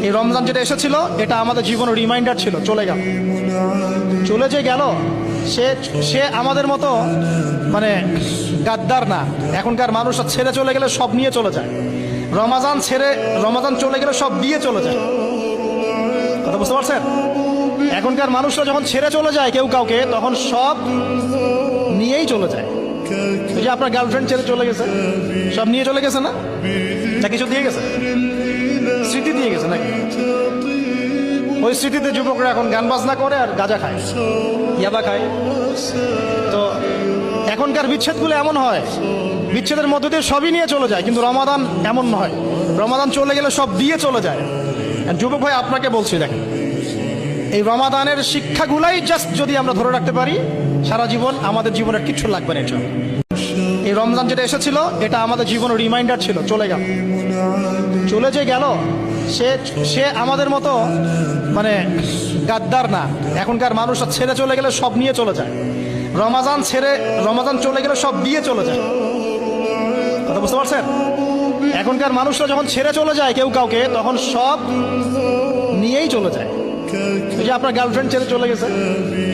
এই রমজান যেটা এসেছিল এটা আমাদের জীবনের রিমাইন্ডার ছিল, চলে গেল। চলে যে গেল সে সে আমাদের মতো মানে গাদ্দার না। এখনকার মানুষ ছেড়ে চলে গেলে সব নিয়ে চলে যায়। রমাজান চলে গেলে সব দিয়ে চলে যায়। কথা বুঝতে পারছেন? এখনকার মানুষরা যখন ছেড়ে চলে যায় কেউ কাউকে, তখন সব নিয়েই চলে যায়। এই যে আপনার গার্লফ্রেন্ড ছেড়ে চলে গেছে, সব নিয়ে চলে গেছে না? না কিছু দিয়ে গেছে? স্মৃতি দিয়ে গেছে নাকি? ওই স্মৃতিতে যুবকরা এখন গান বাজনা করে আর গাঁজা খায়, ইয়াবা খায়। তো এখনকার বিচ্ছেদগুলো এমন হয়, বিচ্ছেদের মধ্য দিয়ে সবই নিয়ে চলে যায়, কিন্তু রমাদান এমন নয়। রমাদান চলে গেলে সব দিয়ে চলে যায়। যুবক ভাই আপনাকে বলছি, দেখেন, এই রমাদানের শিক্ষাগুলাই জাস্ট যদি আমরা ধরে রাখতে পারি, সারা জীবন আমাদের জীবনের কিচ্ছু লাগবে না। এই রমজান যেটা এসেছিল এটা আমাদের জীবনের রিমাইন্ডার ছিল, চলে গেল। চলে যে গেল সে আমাদের মতো মানে গাদ্দার না। এখনকার মানুষ ছেড়ে চলে গেলে সব নিয়ে চলে যায়। রমাজান চলে গেলে সব দিয়ে চলে যায়। কথা বুঝতে পারছেন? এখনকার মানুষরা যখন ছেড়ে চলে যায় কেউ কাউকে, তখন সব নিয়েই চলে যায়। এই যে আপনার গার্লফ্রেন্ড ছেড়ে চলে গেছে,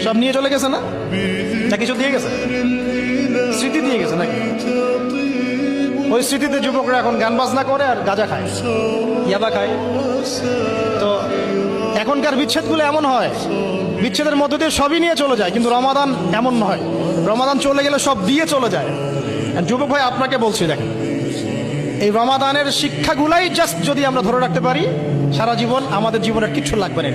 সব নিয়ে চলে গেছে না? না কিছু দিয়ে গেছে? স্মৃতি দিয়ে গেছে নাকি? ওই স্মৃতিতে যুবকরা এখন গান বাজনা করে আর গাঁজা খায়, ইয়াবা খায়। তো এখনকার বিচ্ছেদগুলো এমন হয়, বিচ্ছেদের মধ্য দিয়ে সবই নিয়ে চলে যায়, কিন্তু রমাদান এমন নয়। রমাদান চলে গেলে সব দিয়ে চলে যায়। যুবক ভাই আপনাকে বলছি, দেখেন, এই রমাদানের শিক্ষাগুলাই জাস্ট যদি আমরা ধরে রাখতে পারি, সারা জীবন আমাদের জীবনের কিচ্ছু লাগবে না।